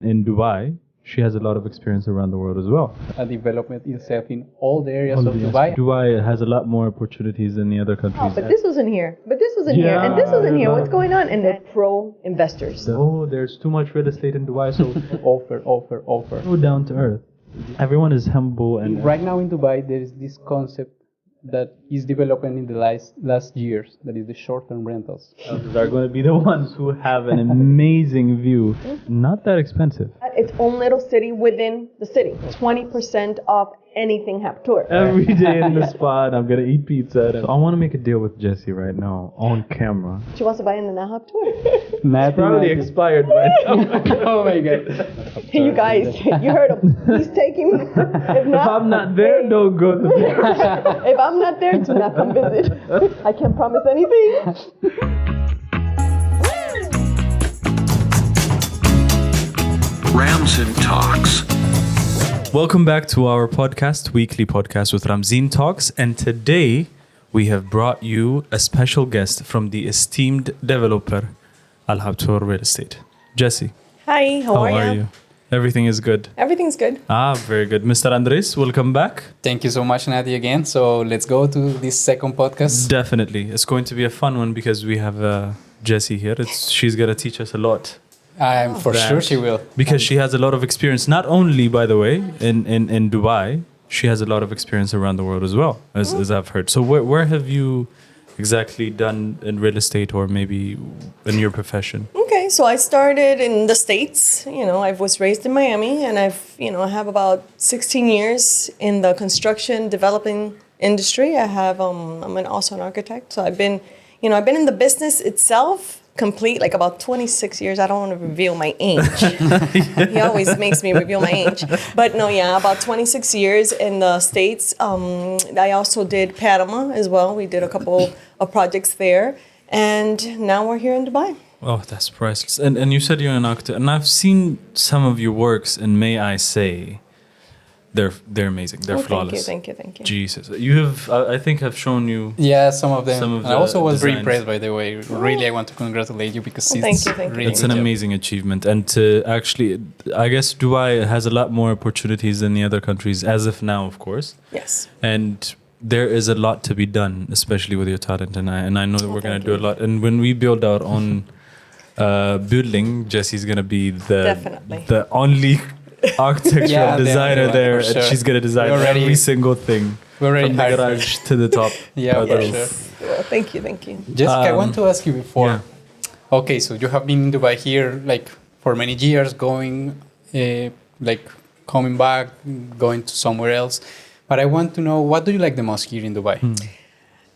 in Dubai, she has a lot of experience around the world as well. A development itself in all the areas of Dubai. Dubai has a lot more opportunities than the other countries. Oh, but this wasn't here. But this wasn't here. And this wasn't here. What's going on? And they're pro-investors. There's too much real estate in Dubai, so offer. so down to earth. Everyone is humble and Right now in Dubai, there is this concept that is developing in the last years, that is the short-term rentals. houses are going to be the ones who have an amazing view. Not that expensive. Its own little city within the city. 20% off anything Haptour. Every day in the spot, I'm going to eat pizza. So I want to make a deal with Jessie right now on camera. She wants to buy in the Haptour. It's probably expired by now. Oh my god. You guys, you heard him. He's taking me. If I'm not there, don't go to there. If I'm not there, do not come visit. I can't promise anything. Ramzin Talks. Welcome back to our podcast, weekly podcast with Ramzin Talks. And today we have brought you a special guest from the esteemed developer, Al Haptour Real Estate. Jessie, Hi, how are you? Everything is good. Everything's good. Very good. Mr. Andres, welcome back. Thank you so much, Nadia, again. So let's go to this second podcast. Definitely. It's going to be a fun one because we have Jessie here. She's going to teach us a lot. I'm for sure she will. Because she has a lot of experience, not only, by the way, in Dubai, she has a lot of experience around the world as well, as I've heard. So where have you exactly done in real estate or maybe in your profession? Okay, so I started in the States. I was raised in Miami, and I have about 16 years in the construction developing industry. I'm also an architect, so I've been in the business itself complete like about 26 years. I don't want to reveal my age. He always makes me reveal my age. But no, about 26 years in the States. I also did Panama as well. We did a couple of projects there. And now we're here in Dubai. Oh, that's priceless. And you said you're an architect. And I've seen some of your works, and may I say, they're amazing. They're flawless. Thank you. Jesus. You have, I think, have shown you... Yeah, some of them. Some of and I also was very designs. impressed, by the way. Really, I want to congratulate you because Thank you. really It's an good job. amazing achievement. And to actually, I guess Dubai has a lot more opportunities than the other countries, as of now, of course. Yes. And there is a lot to be done, especially with your talent. And I know that we're going to do a thank lot. And when we build our own building, Jessie's going to be Definitely. the only architectural Yeah, designer definitely, there. for sure. And she's going to design We already- every single thing. We already from the hired her. garage to the top. Yeah, for Yes. sure. Well, thank you. Jessica, I want to ask you before. Yeah. Okay, so you have been in Dubai here like for many years, going, like coming back, going to somewhere else. But I want to know, what do you like the most here in Dubai?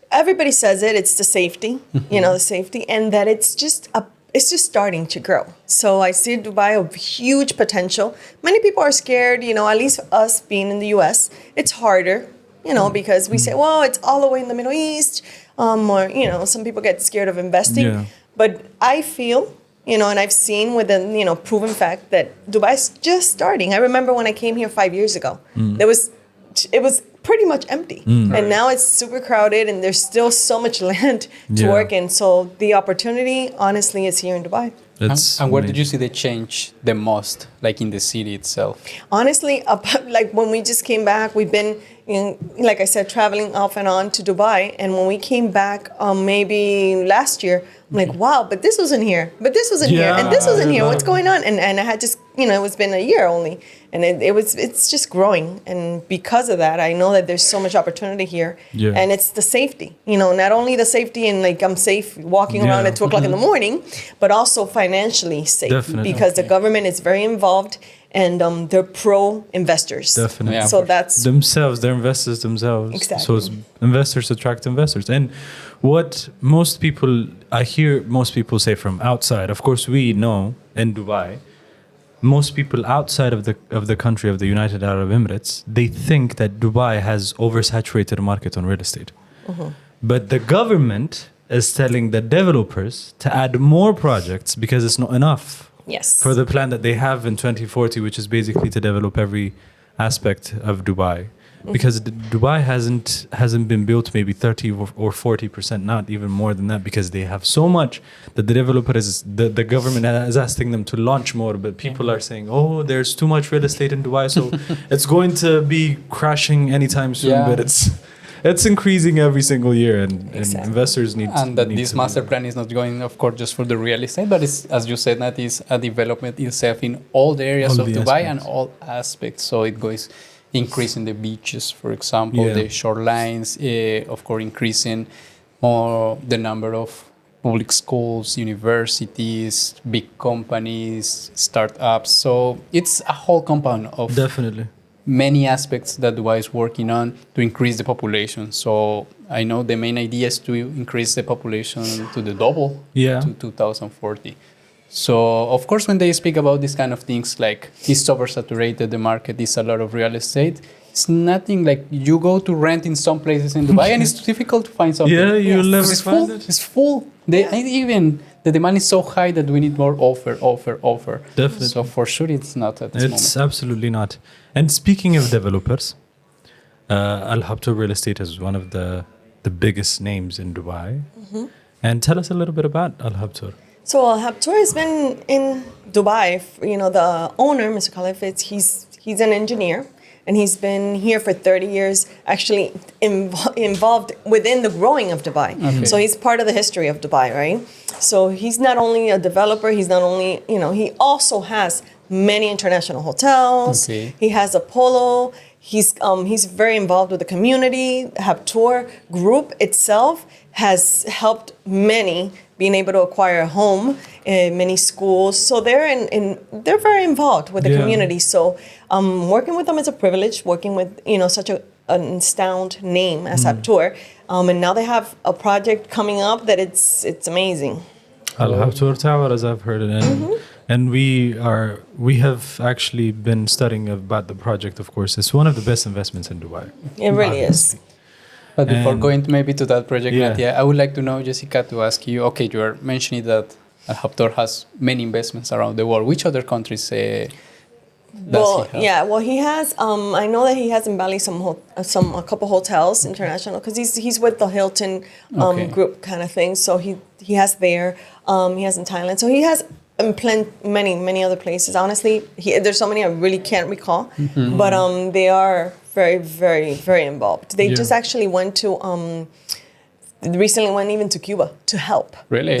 Everybody says it. It's the safety, the safety, and that it's just starting to grow. So I see Dubai a huge potential. Many people are scared, at least us being in the US, it's harder, because we say, well, it's all the way in the Middle East, or, some people get scared of investing. Yeah. But I feel, and I've seen with a, proven fact that Dubai's just starting. I remember when I came here 5 years ago, it was pretty much empty. And now it's super crowded and there's still so much land to work in. So the opportunity, honestly, is here in Dubai. And where did you see the change the most, like in the city itself? Honestly, like when we just came back, we've been, like I said, traveling off and on to Dubai. And when we came back, maybe last year, I'm like, wow, but this wasn't here. But this wasn't here. And this wasn't here. What's going on? And I had just, it's been a year only. And it's just growing. And because of that, I know that there's so much opportunity here. Yeah. And it's the safety, not only the safety and like I'm safe walking around at 2 o'clock in the morning, but also financially safe. Definitely. Because the government is very involved and they're pro-investors. Definitely. Yeah. So that's... They're investors themselves. Exactly. So investors attract investors. And what I hear most people say from outside, of course we know in Dubai, most people outside of the country of the United Arab Emirates, they think that Dubai has oversaturated market on real estate. But the government is telling the developers to add more projects because it's not enough. Yes. For the plan that they have in 2040, which is basically to develop every aspect of Dubai. because Dubai hasn't been built maybe 30 or 40%, not even more than that, because they have so much that the government is asking them to launch more, but people are saying, oh, there's too much real estate in Dubai, so it's going to be crashing anytime soon. But it's increasing every single year, and investors need and that this master plan is not going, of course, just for the real estate, but it's, as you said, that is a development itself in all the areas of Dubai and all aspects. So it goes increasing the beaches, for example, the shorelines, of course, increasing more the number of public schools, universities, big companies, startups. So it's a whole compound of many aspects that Dubai is working on to increase the population. So I know the main idea is to increase the population to the double to 2040. So, of course, when they speak about these kind of things, like it's oversaturated, the market is a lot of real estate, it's nothing like you go to rent in some places in Dubai and it's difficult to find something. Yeah, you'll never find it. It's full. Even the demand is so high that we need more offer. Definitely. So, for sure, it's not at this moment. It's absolutely not. And speaking of developers, Al Habtoor Real Estate is one of the biggest names in Dubai. And tell us a little bit about Al Habtoor. So Al Habtoor has been in Dubai. You know, the owner, Mr. Khalif, he's an engineer, and he's been here for 30 years, actually involved within the growing of Dubai. So he's part of the history of Dubai, right? So he's not only a developer, he's not only, he also has many international hotels. He has a polo. He's very involved with the community. Habtoor Group itself has helped many being able to acquire a home in many schools. So they're very involved with the community. So working with them is a privilege, working with, such an sound name as Habtoor. And now they have a project coming up that it's amazing. Al Habtoor Tower, as I've heard it. And we have actually been studying about the project, of course. It's one of the best investments in Dubai. It really is. But before going maybe to that project, Nadia, I would like to know, Jessica, to ask you, okay, you are mentioning that Al Habtoor has many investments around the world. Which other countries does he have? Well, he has, I know that he has in Bali a couple hotels, international, because he's with the Hilton group kind of thing. So he has there, he has in Thailand. So he has in many other places. Honestly, there's so many I really can't recall, but they are very, very, very involved. They just actually recently went even to Cuba to help. Really?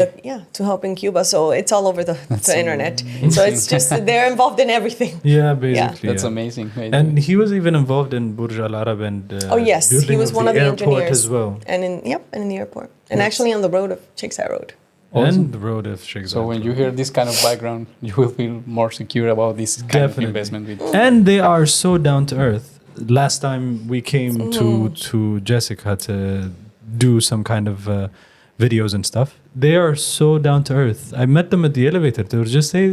To help in Cuba. So it's all over the internet. So it's just, they're involved in everything. Yeah, basically. That's amazing. And he was even involved in Burj Al Arab and he was one of the engineers as well. And in the airport. And actually on the road of Sheikh Zayed Road. Awesome. And the road of Sheikh Zayed. So when you hear this kind of background, you will feel more secure about this kind of investment. And they are so down to earth. Last time we came to Jessica to do some kind of videos and stuff, they are so down to earth. I met them at the elevator. They would just say,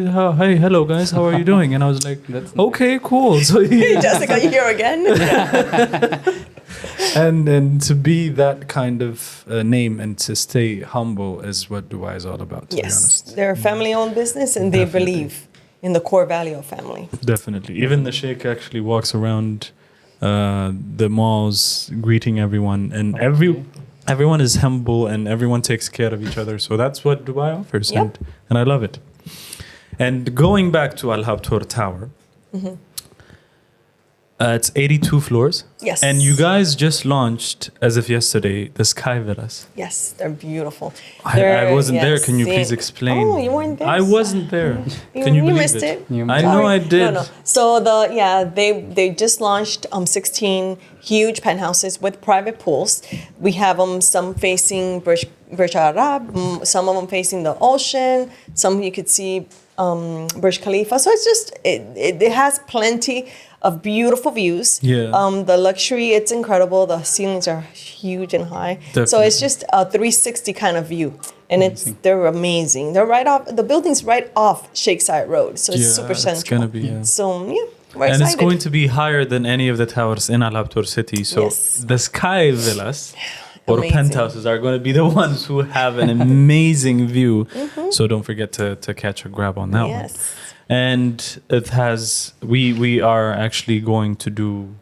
"Hey, hello guys, how are you doing?" And I was like, "Okay, cool." So hey, Jessica, you here again? and to be that kind of name and to stay humble is what Dubai is all about. To be honest, they're a family-owned business, and they believe in the core value of family. Definitely. Even the Sheikh actually walks around the malls greeting everyone, and everyone is humble and everyone takes care of each other. So that's what Dubai offers, and I love it. And going back to Al Habtoor Tower, it's 82 floors. Yes. And you guys just launched, as of yesterday, the Sky Villas. Yes, they're beautiful. I wasn't there. Can you please explain? Oh, you weren't there? I wasn't there. Can you believe missed it? I know I did. No. So they just launched 16 huge penthouses with private pools. We have some facing Burj Al Arab, some of them facing the ocean. Some you could see Burj Khalifa. So it's just it has plenty of beautiful views. The luxury, it's incredible. The ceilings are huge and high. Definitely. So it's just a 360 kind of view. And they're amazing. They're the building's right off Sheikh Zayed Road. So it's super central. It's going to be, So, we're excited. It's going to be higher than any of the towers in Al Habtoor city. So the Sky Villas or penthouses are going to be the ones who have an amazing view. So don't forget to catch a grab on that one. And it has, we are actually going to do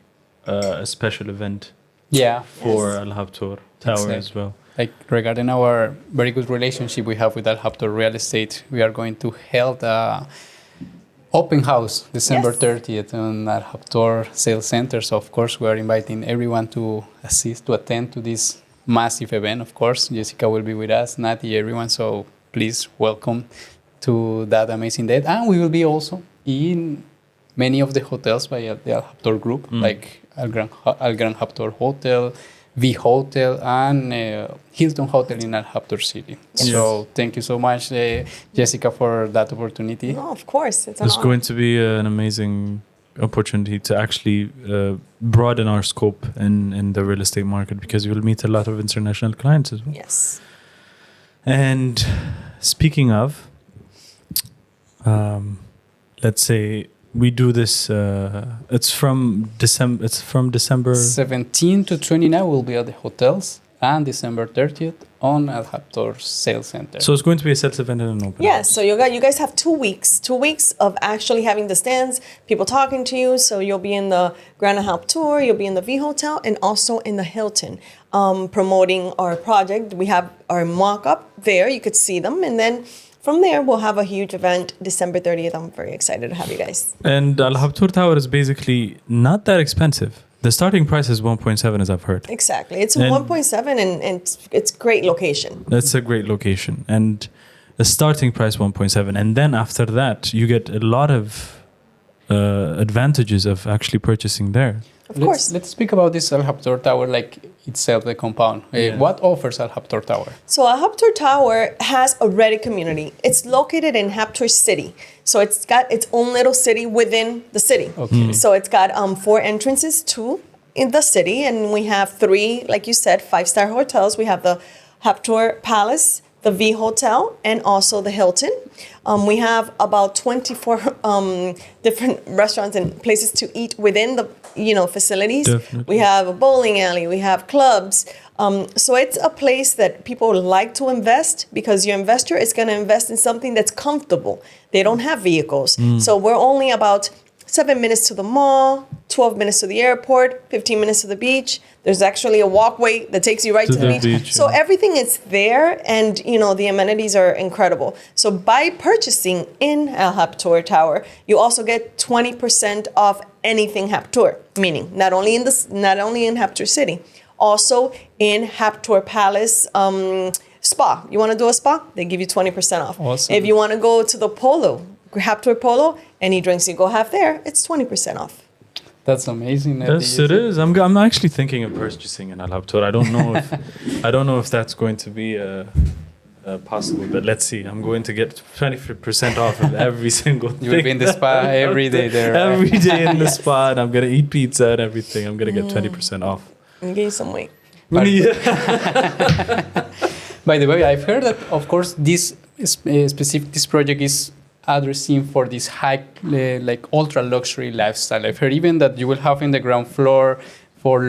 a special event Yeah. for Al Habtoor Tower as well. Like regarding our very good relationship we have with Al Habtoor Real Estate, we are going to hold a open house December 30th on Al Habtoor Sales Center. So of course we are inviting everyone to attend to this massive event. Of course, Jessica will be with us, Nati, everyone. So please welcome to that amazing date. And we will be also in many of the hotels by the Al Habtoor group, like Al Gran Habtoor Hotel, V Hotel, and Hilton Hotel in Al Habtoor City. Yes. So thank you so much, Jessica, for that opportunity. No, of course. It's going to be an amazing opportunity to actually broaden our scope in the real estate market, because you'll meet a lot of international clients as well. Yes. And speaking of, let's say we do this. It's from December 17 to 29 will be at the hotels, and December 30th on Al Habtoor Sales Center. So it's going to be a sales event and an open Yes, house. so you guys have 2 weeks. 2 weeks of actually having the stands, people talking to you. So you'll be in the Grand Al Habtoor, you'll be in the V Hotel, and also in the Hilton, promoting our project. We have our mock-up there. You could see them. And then from there, we'll have a huge event December 30th. I'm very excited to have you guys. And Al Habtoor Tower is basically not that expensive. The starting price is 1.7, as I've heard. Exactly. It's And- 1.7 and it's great location. That's a great location. And the starting price 1.7. And then after that, you get a lot of advantages of actually purchasing there. Of course. Let's speak about this Al Habtoor Tower, like itself, the compound. What offers Al Habtoor Tower? So Al Habtoor Tower has a ready community. It's located in Habtoor City. So it's got its own little city within the city. Okay. So it's got 4 entrances in the city, and we have 3, like you said, 5-star hotels. We have the Habtoor Palace, the V Hotel, and also the Hilton. We have about 24 different restaurants and places to eat within the facilities. Definitely. We have a bowling alley. We have clubs. So it's a place that people like to invest, because your investor is going to invest in something that's comfortable. They don't have vehicles. So we're only about 7 minutes to the mall, 12 minutes to the airport, 15 minutes to the beach. There's actually a walkway that takes you right to the beach. So everything is there, and the amenities are incredible. So by purchasing in Al Habtoor Tower, you also get 20% off anything Habtoor, meaning not only in Habtoor City, also in Habtoor Palace Spa. You want to do a spa? They give you 20% off. Awesome. If you want to go to the Polo, Habtoor Polo, any drinks you go have there, it's 20% off. That's amazing. Yes, it is. I'm actually thinking of purchasing an Al Habtoor. I don't know if that's going to be possible, but let's see. I'm going to get 20% off of every single thing. You will be in the spa every day there. Right? Every day in the spa, and I'm gonna eat pizza and everything. I'm gonna get 20% off. And gain some weight. By the way, I've heard that, of course, this project is addressing for this high, like ultra luxury lifestyle. I've heard even that you will have in the ground floor for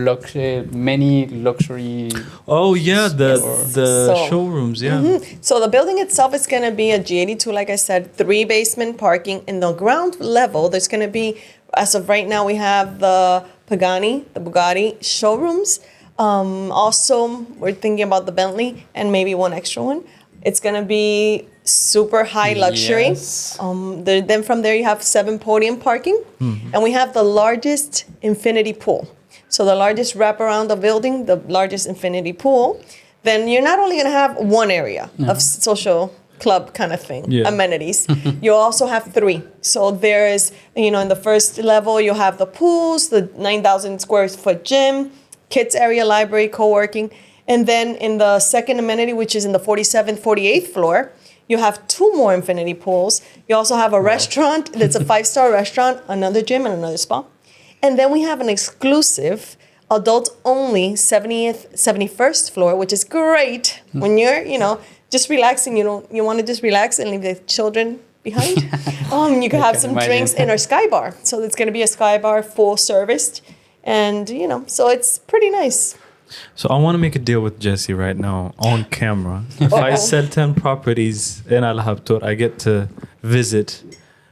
many luxury. Oh yeah, the So- showrooms. Yeah. So the building itself is going to be a G82, like I said, 3 basement parking. In the ground level, there's going to be, as of right now, we have the Bugatti showrooms. Also, we're thinking about the Bentley and maybe one extra one. It's going to be super high luxury. Yes. Then from there, you have 7 podium parking. And we have the largest infinity pool. So the largest wrap around the building, the largest infinity pool. Then you're not only going to have one area of social club kind of thing, amenities. You also have 3. So there is, in the first level, you have the pools, the 9,000 square foot gym, kids area, library, co-working. And then in the second amenity, which is in the 47th, 48th floor, you have 2 more infinity pools. You also have a restaurant that's a 5-star restaurant, another gym, and another spa. And then we have an exclusive adult-only 71st floor, which is great when you're, just relaxing. You want to just relax and leave the children behind. You can have some drinks in our sky bar. So it's going to be a sky bar, full serviced, and so it's pretty nice. So I want to make a deal with Jesse right now on camera. If I sell 10 properties in Al Habtoor, I get to visit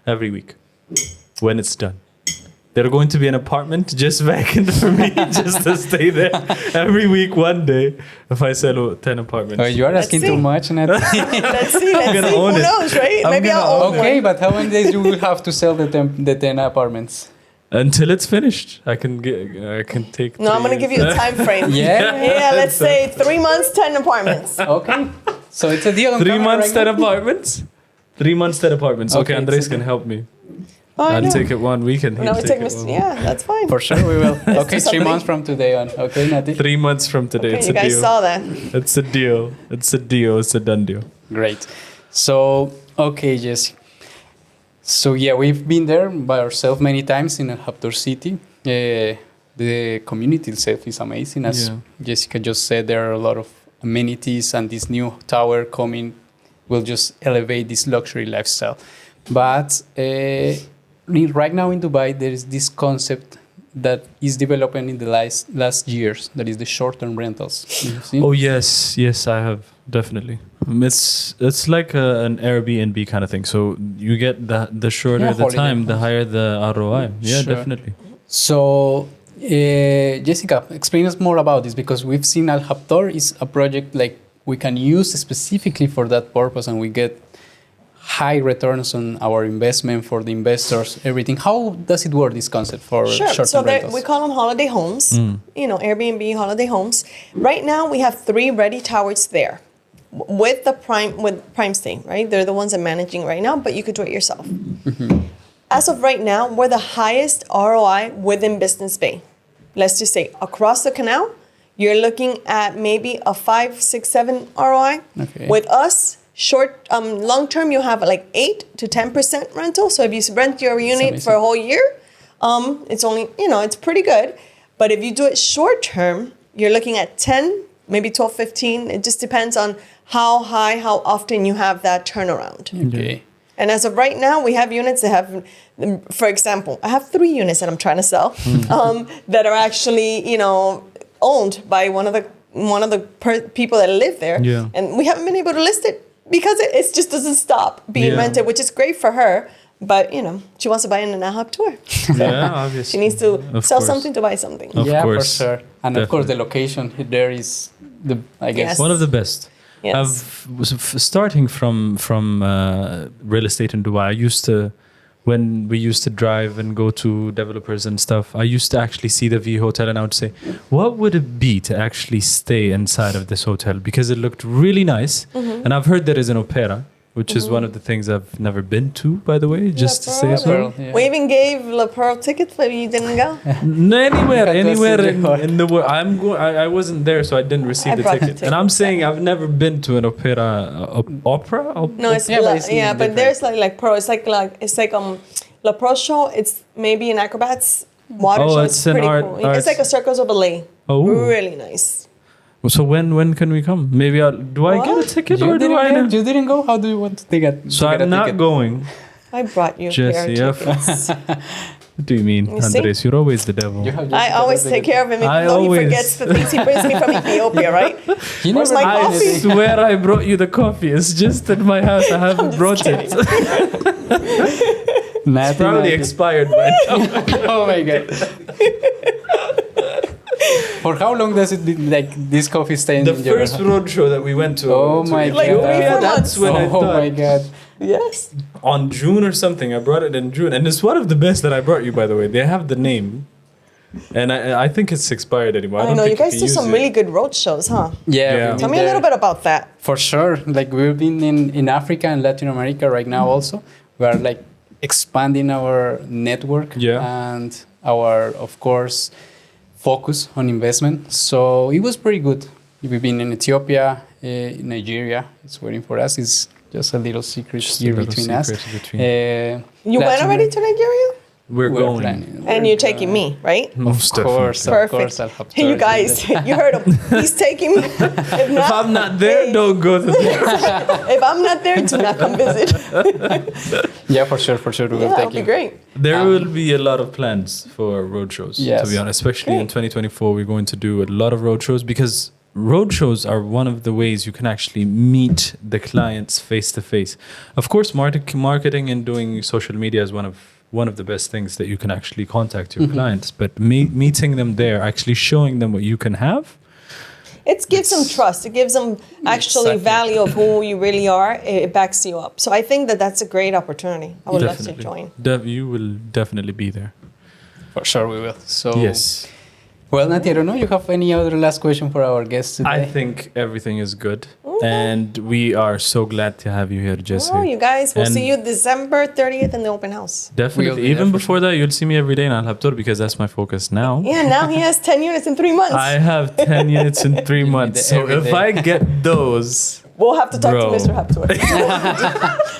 every week when it's done. They're going to be an apartment just vacant for me, just to stay there every week, one day. If I sell 10 apartments, You are asking too much, Nat. Let's see. Let's see. gonna Who own it. knows, right? I'm Maybe gonna I'll own Okay, one. but how many days you will have to sell the 10 apartments? until it's finished, I can take. No, I'm going to give you a time frame. Yeah? Yeah, let's say 3 months, 10 apartments. Okay. So it's a deal on 3 camera months, right 10 now? apartments. 3 months, 10 apartments. Okay, Okay, Andres it's can help me. Oh, I I'll know. take it 1 weekend. No, we He'll take take it Mr. one. Yeah, that's fine. For sure we will. Okay, do 3 something. months from today on. Okay, Nati? 3 months from today. Okay, It's you a guys deal. saw that. It's a deal. It's a deal. It's a done deal. Great. So, okay, Jesse. So, yeah, we've been there by ourselves many times in Haptor City. The community itself is amazing. As Yeah. Jessica just said, there are a lot of amenities, and this new tower coming will just elevate this luxury lifestyle. But right now in Dubai, there is this concept that is developing in the last years, that is the short-term rentals. You've seen? Oh yes, yes, I have definitely. It's like an Airbnb kind of thing. So you get the shorter Yeah, the holiday time, the homes. higher the ROI. Yeah, Sure. definitely. So, Jessica, explain us more about this, because we've seen Al Haptor is a project like we can use specifically for that purpose, and we get high returns on our investment for the investors, everything. How does it work, this concept for Sure. short-term So rentals? we call them holiday homes, Airbnb holiday homes. Right now, we have 3 ready towers there with Prime Stay, right? They're the ones I'm managing right now, but you could do it yourself. As of right now, we're the highest ROI within Business Bay. Let's just say across the canal, you're looking at maybe a 5, 6, 7 ROI. Okay. With us, long term, you have like 8 to 10% rental. So if you rent your unit for a whole year, it's only, it's pretty good. But if you do it short term, you're looking at 10, maybe 12, 15. It just depends on how often you have that turnaround. Okay. And as of right now, we have units that have, for example, I have 3 units that I'm trying to sell that are actually, owned by one of the people that live there. Yeah. And we haven't been able to list it because it just doesn't stop being Yeah. rented, which is great for her. But, she wants to buy an Ahab tour. Yeah, obviously. She needs to Of sell course. something to buy something. Of yeah, course. for sure. And of course, the location there is I guess. Yes. One of the best. Yes. Starting from real estate in Dubai, when we used to drive and go to developers and stuff, I used to actually see the V Hotel and I would say, what would it be to actually stay inside of this hotel? Because it looked really nice. And I've heard there is an opera, which is one of the things I've never been to, by the way, just to say as well. Yeah. We even gave La Pearl tickets, but you didn't go. Anywhere Fantastic. in the world. I wasn't there, so I didn't receive I the brought the ticket. And I'm saying I've never been to an opera. No, it's Yeah, but it's but different. there's like pro. It's like La Pro show. It's maybe an acrobats water Oh, show. it's an pretty art- cool. art- It's like a Circus of Ballet. Oh. Really nice. So when can we come? Maybe do I get a What? ticket You or do I? you didn't go? How do you want to get So to get I'm a not ticket? going. I brought you Jesse, pair yeah. of tickets. What do you mean, You see? Andres? You're always the devil. You have I just always got a take ticket. care of him, even I though always- he forgets the things he brings me from Ethiopia, right? He Where's never my did coffee? anything. Swear I brought you the coffee. It's just in my house. I haven't brought it. Nothing, Probably nothing. expired by now. Oh my god. For how long does it this coffee stay in The your first road show that we went to. Oh to my Like god. 3-4 that's months. when I Oh thought. my god. Yes. On June or something. I brought it in June. And it's one of the best that I brought you, by the way. They have the name. And I think it's expired anymore. I I don't know you think guys can do use some it. really good road shows, huh? Yeah. Yeah. we've Tell been me a little there. bit about that. For sure. Like we've been in Africa and Latin America right now also. We are like expanding our network and our, of course, focus on investment. So it was pretty good. We've been in Ethiopia, Nigeria. It's waiting for us. It's just a little secret Just a here little between us. secret between- You went already to Nigeria? We're We're going. planning. And you're taking me, right? Most Of course, definitely. of course, Perfect. I'll have Hey, you to- guys, you heard him. He's taking me. If I'm not there, hey, don't go to the If I'm not there, do not come visit. Yeah, for sure, we will Yeah, take that'll be you. great. There will be a lot of plans for road shows, to Yes. be honest. Especially in Great. 2024, we're going to do a lot of road shows because road shows are one of the ways you can actually meet the clients face to face. Of course, marketing and doing social media is one of one of the best things that you can actually contact your clients. But meeting them there, actually showing them what you can have. It gives them trust. It gives them actually value of who you really are. It backs you up. So I think that that's a great opportunity. I would love to join. You will definitely be there. For sure we will. So yes. Well, Nati, I don't know. You have any other last question for our guests today? I think everything is good. And we are so glad to have you here, Jesse. Oh, you guys, we'll see you December 30th in the open house. Definitely. Even before that, you'll see me every day in Al Habtoor because that's my focus now. Yeah, now he has 10 units in 3 months. I have 10 units in 3 months. So if I get those... We'll have to talk to Mr. Habtoor.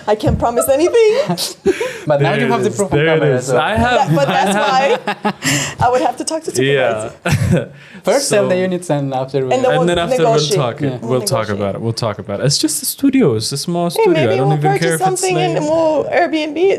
I can't promise anything. But now you have the proof on camera. So. I have. But that's why I would have to talk to supervisor. Yeah. First sell the units and after we'll we'll talk it. We'll talk about it. We'll talk about it. It's just a studio. It's a small studio. Maybe I don't we'll even care purchase if it's something and we'll Airbnb it